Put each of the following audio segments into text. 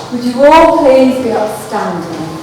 Would you all please be upstanding?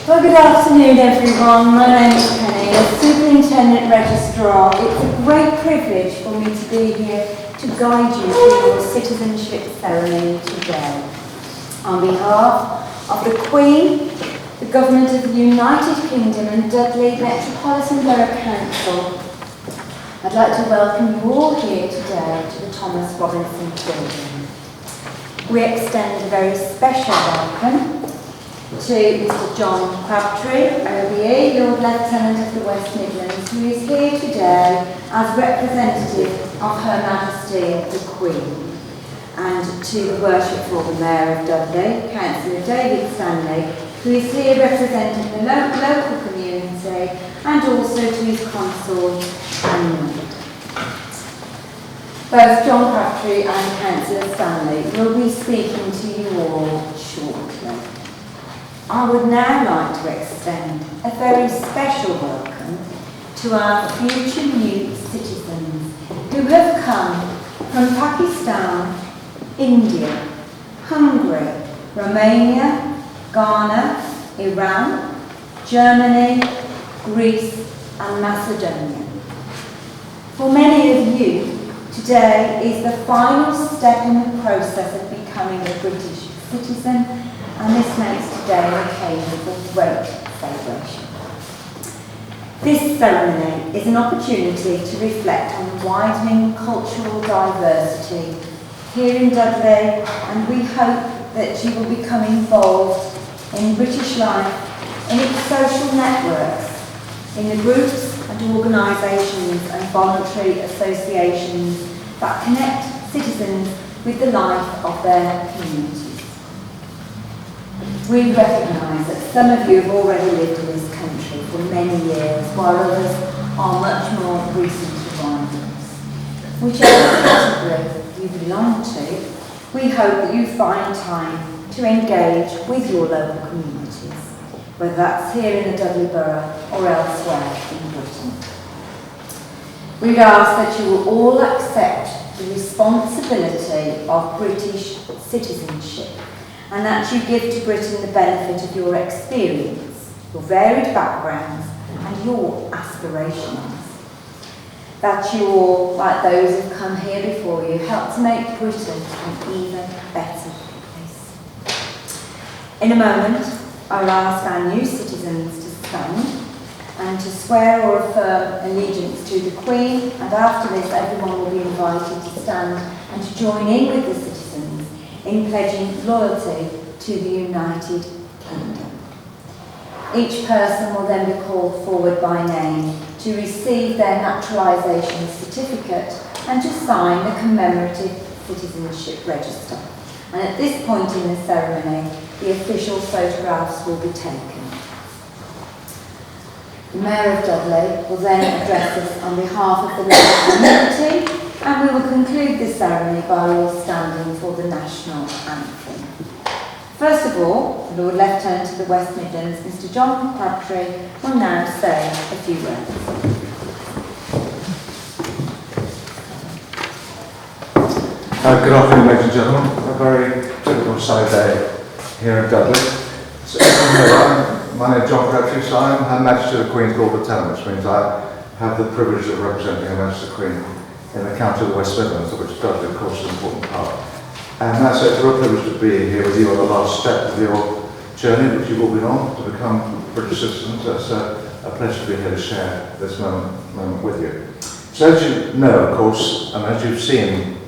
Well, good afternoon everyone. My name is Penny, as Superintendent Registrar. It's a great privilege for me to be here to guide you through your Citizenship Ceremony today. On behalf of the Queen, the Government of the United Kingdom and Dudley Metropolitan Borough Council, I'd like to welcome you all here today to the Thomas Robinson Building. We extend a very special welcome to Mr. John Crabtree, OBE, Lord Lieutenant of the West Midlands, who is here today as representative of Her Majesty the Queen, and to the Worshipful the Mayor of Dudley, Councillor David Stanley, who is here representing the local community, and also to his consort and maid. Both John Crabtree and Councillor Stanley will be speaking to you all shortly. I would now like to extend a very special welcome to our future new citizens who have come from Pakistan, India, Hungary, Romania, Ghana, Iran, Germany, Greece and Macedonia. For many of you, today is the final step in the process of becoming a British citizen, and this makes today an occasion for great celebration. This ceremony is an opportunity to reflect on widening cultural diversity here in Dudley, and we hope that you will become involved in British life, in its social networks, in the groups and organisations and voluntary associations that connect citizens with the life of their communities. We recognise that some of you have already lived in this country for many years, while others are much more recent arrivals. Whichever category you belong to, we hope that you find time to engage with your local communities, whether that's here in the Dudley Borough or elsewhere in Britain. We'd ask that you will all accept the responsibility of British citizenship, and that you give to Britain the benefit of your experience, your varied backgrounds and your aspirations. That you all, like those who've come here before you, help to make Britain an even better place. In a moment, I'll ask our new citizens to stand and to swear or affirm allegiance to the Queen, and after this everyone will be invited to stand and to join in with the citizens in pledging loyalty to the United Kingdom. Each person will then be called forward by name to receive their naturalisation certificate and to sign the commemorative citizenship register. And at this point in the ceremony, the official photographs will be taken. The Mayor of Dudley will then address us on behalf of the local community, and we will conclude the ceremony by all standing for the national anthem. First of all, the Lord Lieutenant of the West Midlands, Mr. John Crabtree, will now say a few words. Good afternoon, ladies and gentlemen. A very typical sunny day here in Dudley. So, my name is John Crabtree, so I'm Her Majesty the Queen's Lord Lieutenant, which means I have the privilege of representing Her Majesty the Queen in the county of the West Midlands, of which Dudley, of course, is an important part. And that's it's a real privilege to be here with you on the last step of your journey which you've all been on to become British citizens. That's a pleasure to be here to share this moment with you. So as you know, of course, and as you've seen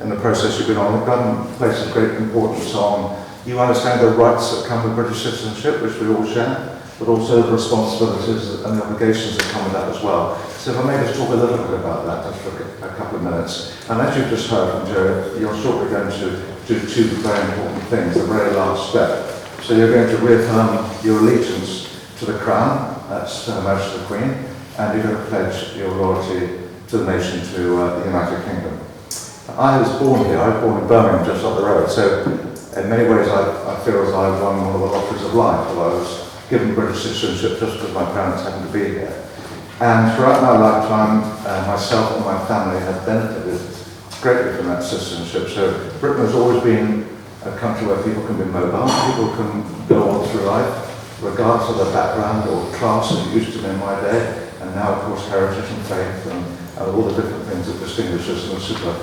in the process you've been on, the government places great importance on you understand the rights that come with British citizenship, which we all share, but also the responsibilities and the obligations that come with that as well. So if I may just talk a little bit about that just for a couple of minutes. And as you've just heard from Joe, you're shortly going to do two very important things, the very last step. So you're going to reaffirm your allegiance to the Crown, that's Her Majesty the Queen, and you're going to pledge your loyalty to the nation, to the United Kingdom. I was born here, I was born in Birmingham, just up the road, so in many ways I feel as I won one of the lotteries of life, although I was given British citizenship just because my parents happened to be here. And throughout my lifetime, myself and my family have benefited greatly from that citizenship. So Britain has always been a country where people can be mobile, people can go on through life, regardless of their background or class, as it used to be in my day, and now of course heritage and faith and all the different things that distinguish us in a super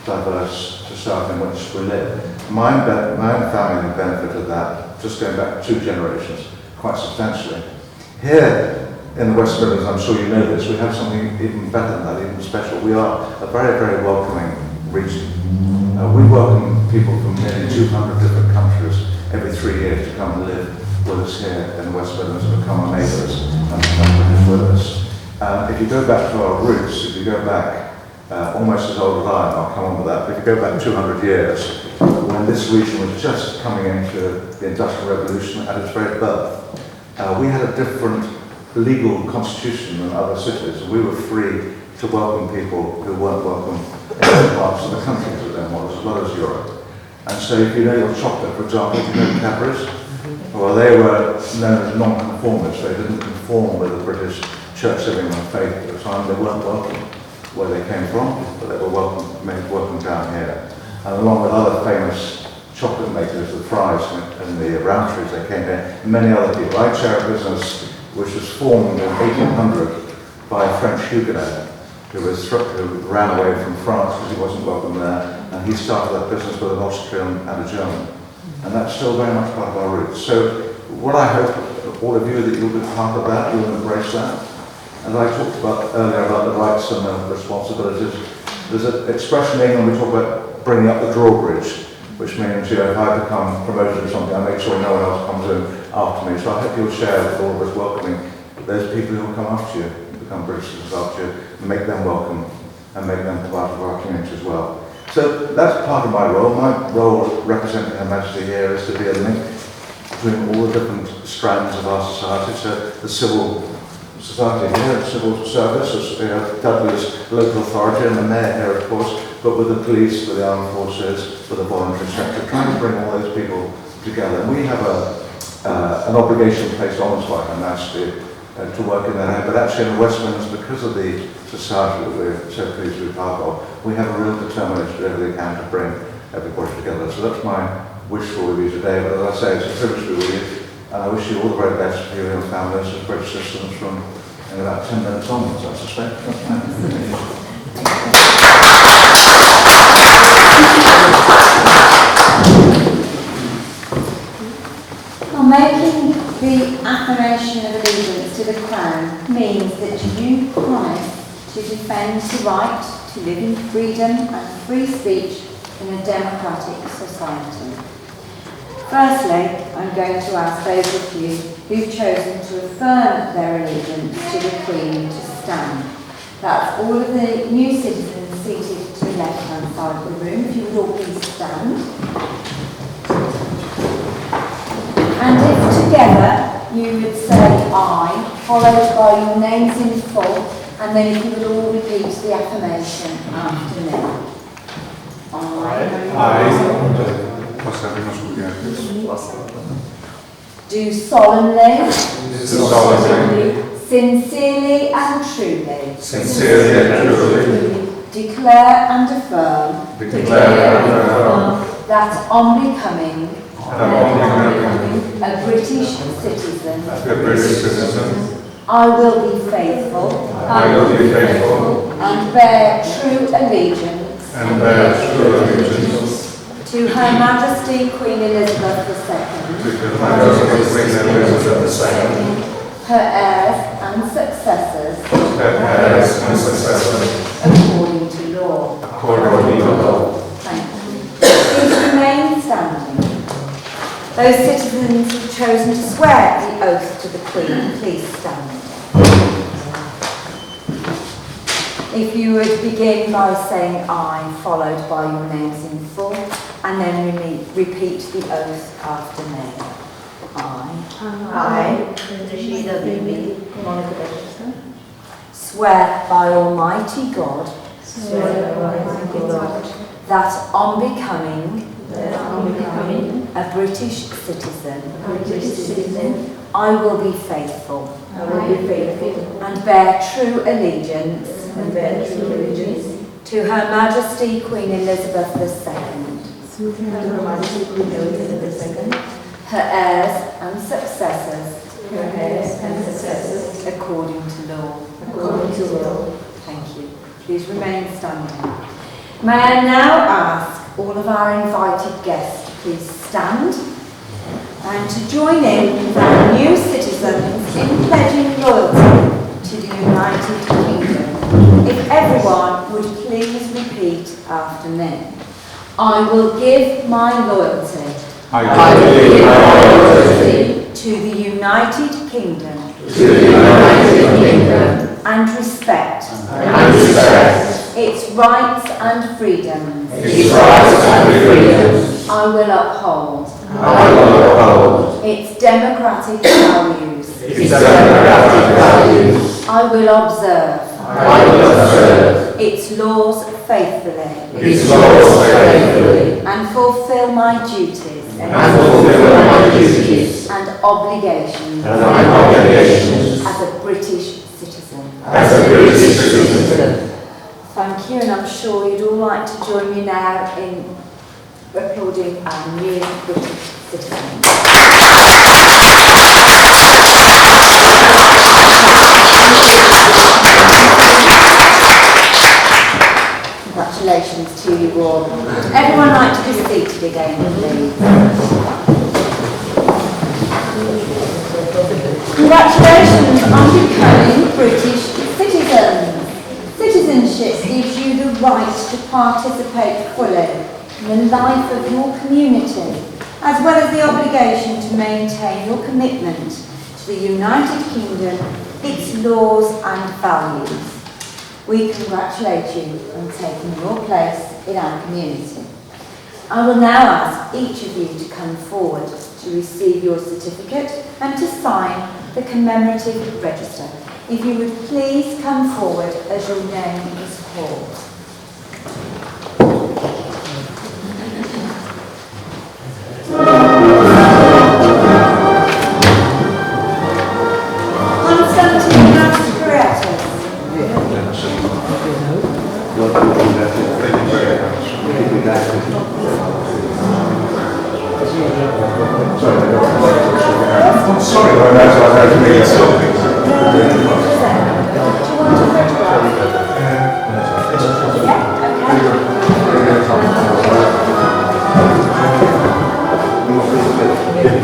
diverse society in which we live. My own family have benefited that, just going back 2 generations, quite substantially. Here in the West Midlands, I'm sure you know this, we have something even better than that, even special. We are a very, very welcoming region. We welcome people from nearly 200 different countries every 3 years to come and live with us here in the West Midlands and become our neighbours and become British with us. If you go back to our roots, if you go back almost as old as I am, I'll come on with that, but if you go back 200 years, when this region was just coming into the Industrial Revolution at its very birth, we had a different legal constitution than other cities. We were free to welcome people who weren't welcome in other parts of the country as well as Europe. And so if you know your chocolate, for example, if you know Cadbury's, well, they were known as non-conformists. They didn't conform with the British church living and faith at the time. They weren't welcome where they came from, but they were made welcome down here. And along with other famous chocolate makers, the Fries and the Rowntrees, they came here, and many other people. I chair a business which was formed in 1800 by a French Huguenot who ran away from France because he wasn't welcome there, and he started that business with an Austrian and a German. And that's still very much part of our roots. So what I hope, all of you, that you'll be part of that, you'll embrace that. And I talked about earlier about the rights and the responsibilities. There's an expression in England we talk about bringing up the drawbridge, which means, you know, if I become promoted or something, I make sure no one else comes in after me. So I hope you'll share with all of us welcoming those people who will come after you, become British citizens after you, and make them welcome and make them part of our community as well. So that's part of my role. My role representing Her Majesty here is to be a link between all the different strands of our society. So the civil society here, the civil service, Dudley's local authority, and the mayor here, of course, but with the police, with the armed forces, with the voluntary sector, trying to bring all those people together. And we have an obligation placed on us by Her Majesty to work in that area, but actually in the West Midlands, because of the society that we're so pleased to be part of, we have a real determination to do everything we can to bring everybody together. So that's my wish for all of you today, but as I say, it's a privilege to be with you, and I wish you all the very best for you and your families as British citizens from in about 10 minutes onwards, I suspect. Well, making the affirmation of allegiance to the Crown means that you promise to defend the right to live in freedom and free speech in a democratic society. Firstly, I'm going to ask those of you who've chosen to affirm their allegiance to the Queen to stand. That's all of the new citizens seated to the left-hand side of the room. If you would all please stand. And if together you would say I, followed by your names in full, and then if you would all repeat the affirmation after me. Do solemnly, sincerely and truly, declare and affirm, that on becoming a British citizen, I will be faithful, and bear true allegiance, to Her Majesty Queen Elizabeth II, her heirs and successors, according to law. Thank you. Please remain standing. Those citizens who've chosen to swear the oath to the Queen, please stand. If you would begin by saying "I," followed by your names in full, and then repeat the oath after me. I, swear by Almighty God that on becoming a British citizen, I will be faithful and bear true allegiance to Her Majesty Queen Elizabeth II, her heirs and successors, according to law. Thank you. Please remain standing. May I now ask all of our invited guests to please stand and to join in with our new citizens in pledging loyalty to the United Kingdom. If everyone would please repeat after me. I will give my loyalty to the United Kingdom and respect its rights and freedoms. I will uphold its democratic values. I will observe its laws faithfully and fulfil my duties and obligations as a British citizen. Thank you, and I'm sure you'd all like to join me now in applauding our new British citizens. Congratulations to you all. Everyone like to be seated again, please. Congratulations on becoming British citizens. Citizenship gives you the right to participate fully in the life of your community, as well as the obligation to maintain your commitment to the United Kingdom, its laws and values. We congratulate you on taking your place in our community. I will now ask each of you to come forward to receive your certificate and to sign the commemorative register. If you would please come forward as your name is called. I'm sorry, I had to read something.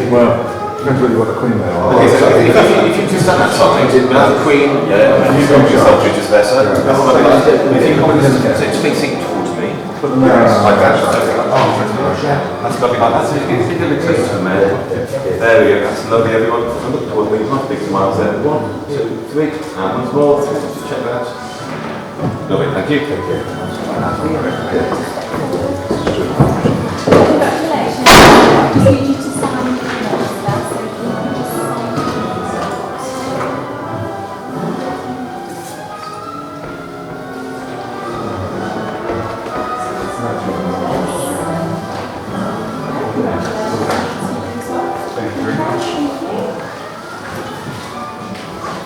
Well, depends what you want the Queen there. Okay, so if you just stand that side, the Queen, and you've got yourself just there, so if you come and just please seat towards me. Like that. That's lovely. That's it. It's a little close to the mayor. There we go. That's lovely, everyone. Look toward me. Nice big smiles there. 1, 2, 3. And once more. Check that. Lovely. Thank you. Thank you. Congratulations. To sign the register, so you can just sign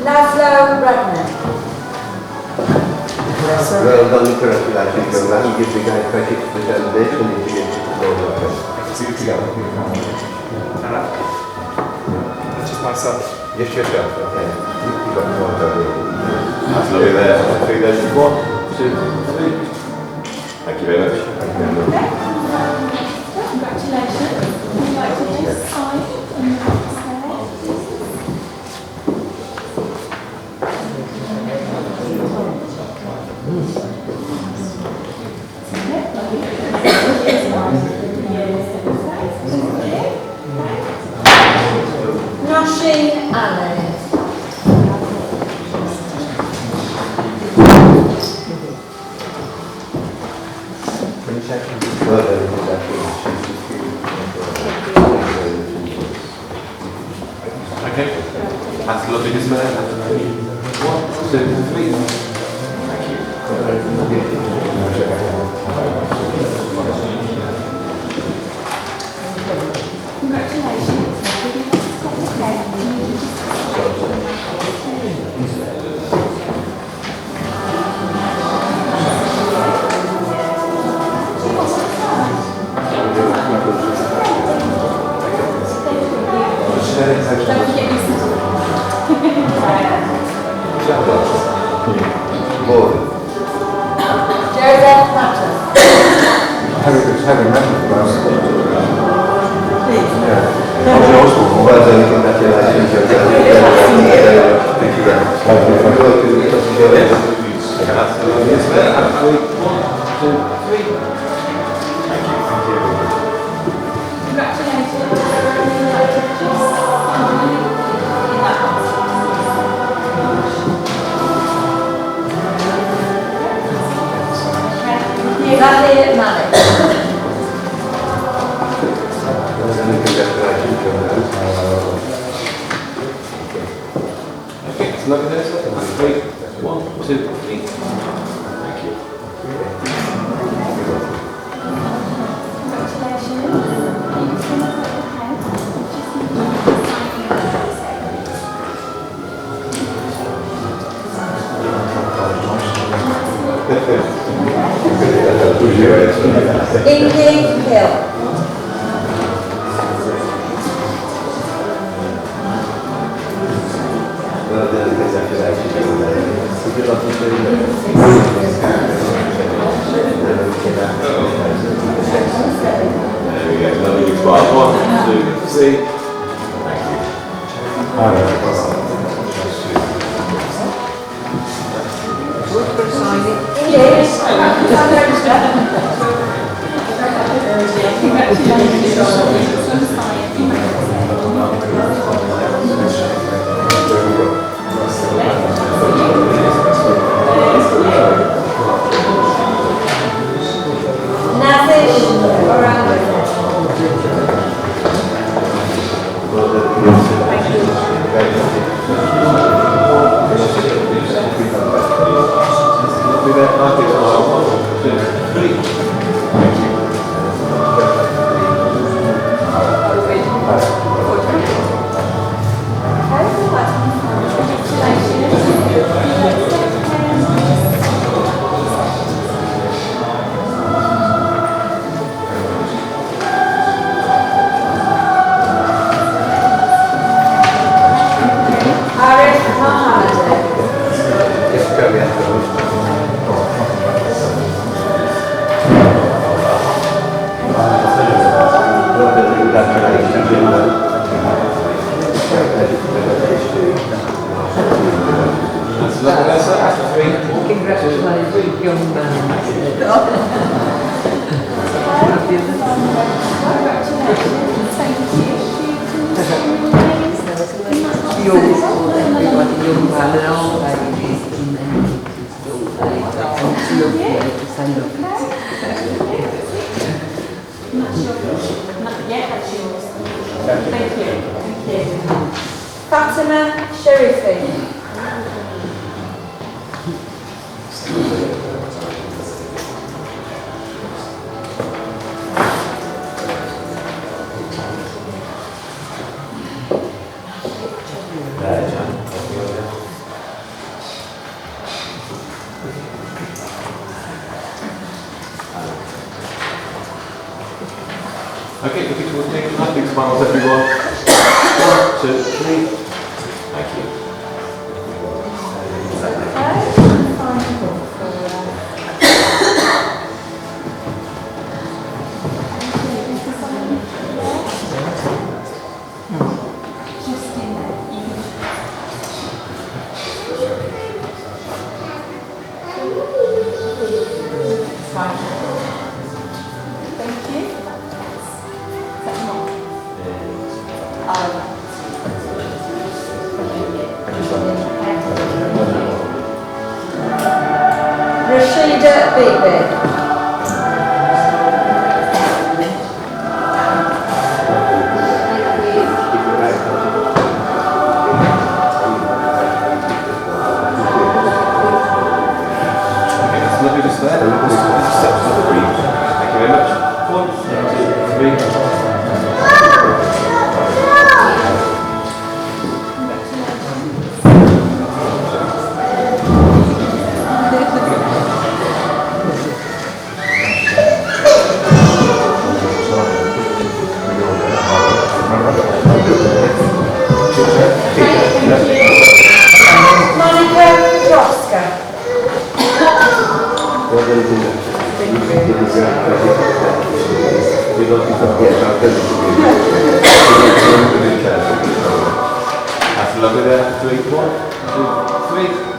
Laszlo Bregman. Well done, congratulations, young man. Give the guy credit for the this and if you get to the Lord. That's just myself. Just yourself, okay. You've got one over. That's lovely there. 3 there. 1, 2, 3. Thank you very much. Congratulations. Would you like to just sign? Okay, looking towards the next one. Big smiles, everyone. 1, 2, 3. Thank you. Sweet.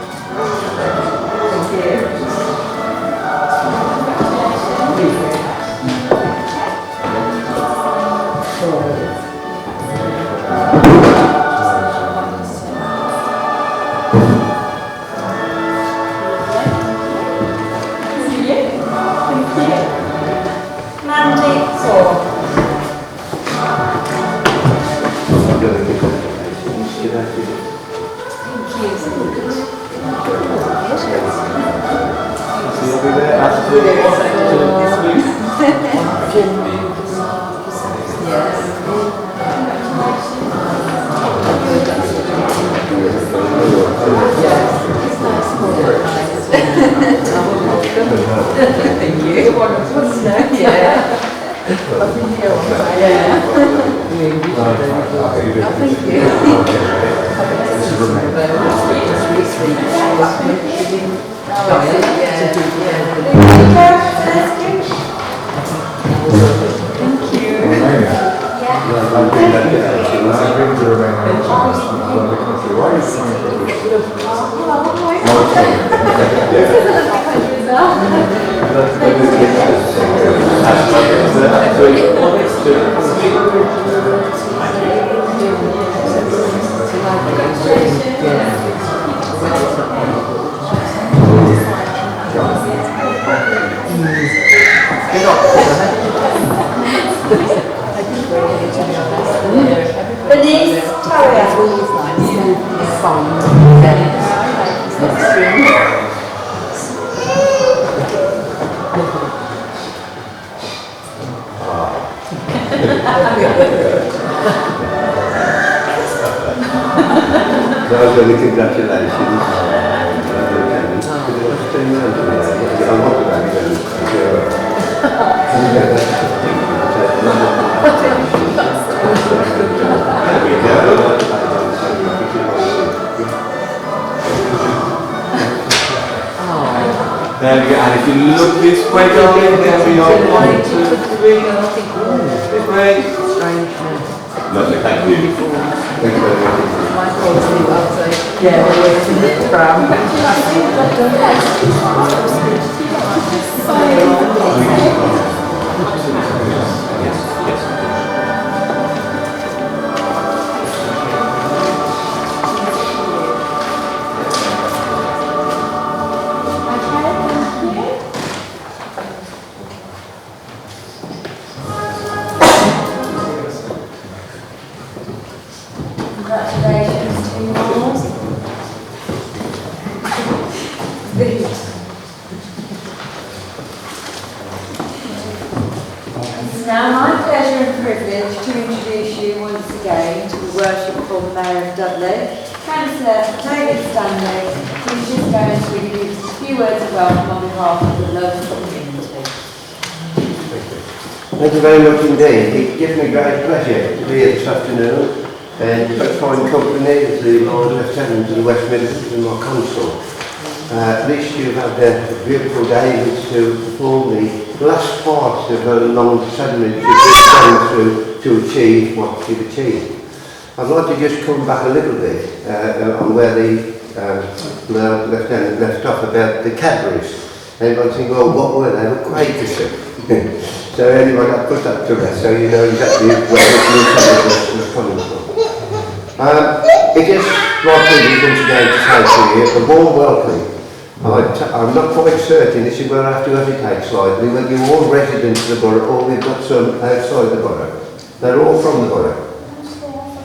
There we go, and if you look this way, darling, there we are. 1, 2, 3. This way. Lovely, thank you. Thank you very much. Yeah, we're waiting for the pram. Congratulations to you all. It's now my pleasure and privilege to introduce you once again to the Worshipful Mayor of Dudley, Councillor David Stanley, who's just going to give you a few words of welcome on behalf of the local community. Thank you very much indeed. It gives me great pleasure to be here this afternoon and such fine company as the Lord Lieutenant of the West Midlands and my council. At least you've had a beautiful day to perform the last part of a long ceremony that you've gone through to achieve what you've achieved. I'd like to just come back a little bit on where the Lieutenant left off about the Cadburys. Everyone think, well, what were they? They were Quakers. So anyway, I put that to rest so you know exactly where the Lieutenant was coming from. It is my privilege once again to say to you a warm welcome. I'm not quite certain, this is where I have to hesitate slightly, whether you're all residents of the borough or we've got some outside the borough. They're all from the borough.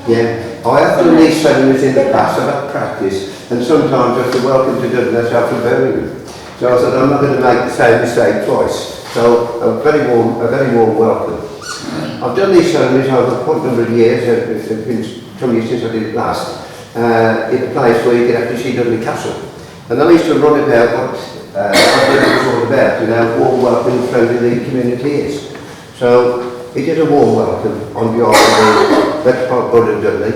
Yeah, I have done these ceremonies in the past, I've had practice, and sometimes I have to welcome to Dudley, that's after Birmingham. So I said, I'm not going to make the same mistake twice. So a very warm welcome. I've done these ceremonies over quite a number of years, it's been 20 years since I did it last, in a place where you can actually see Dudley Castle. And I used to run about what it was all about, you know, warm welcome and friendly the community is. So it is a warm welcome on behalf of the Metropolitan Borough of Dudley.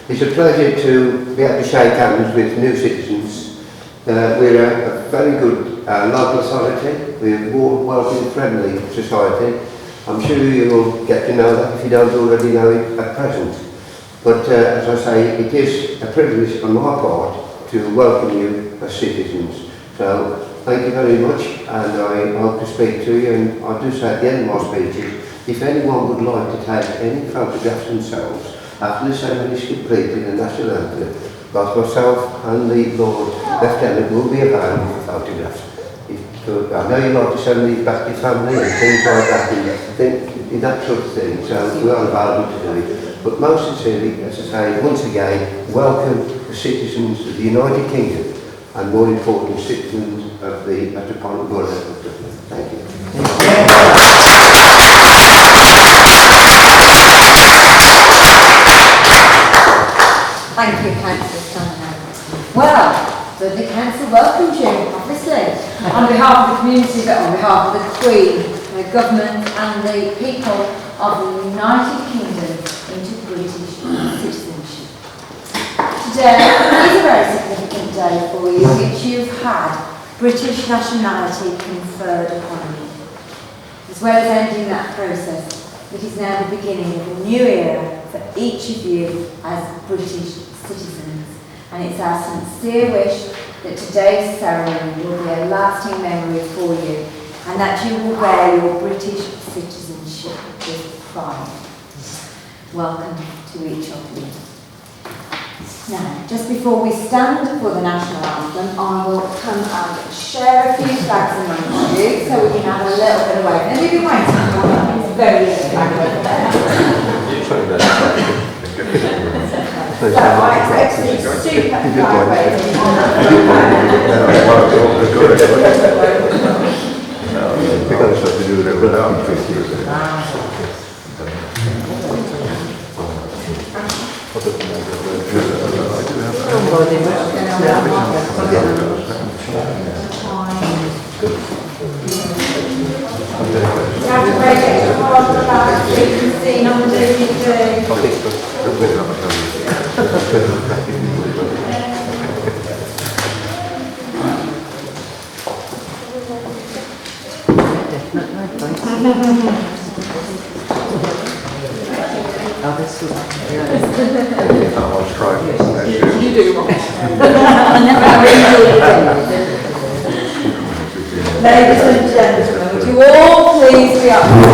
It's a pleasure to be able to shake hands with new citizens. We're a very good local authority, we're a warm, welcome, friendly society. I'm sure you will get to know that if you don't already know it at present. But as I say, it is a privilege on my part to welcome you as citizens. So thank you very much, and I hope to speak to you. And I do say at the end of my speeches, if anyone would like to take any photographs themselves after the ceremony is completed and national anthem, both myself and the Lord Lieutenant will be available for photographs. I know you like to send these back to your family and things like that, and that sort of thing, so we are available to do it. But most sincerely, as I say, once again, welcome the citizens of the United Kingdom, and more important, citizens of the Metropolitan Borough of Dublin. Thank you. Thank you, Councillor Stanhope. Well, the Council welcomes you, obviously, on behalf of the community, but on behalf of the Queen, the Government and the people of the United Kingdom into British citizenship. Today is a very significant day for you, which you've had British nationality conferred upon you. As well as ending that process, it is now the beginning of a new era for each of you as British citizens. And it's our sincere wish that today's ceremony will be a lasting memory for you, and that you will bear your British citizenship with pride. Welcome to each of you. Now, just before we stand for the national anthem, I will come and share a few flags amongst you, so we can have a little bit of wave. And you've been waiting for that. It's very little flag over there. So I expect it's super flag waving. You have to break it hard for that, so you can see on the DVD. You do wrong. Ladies and gentlemen, would you all please be up?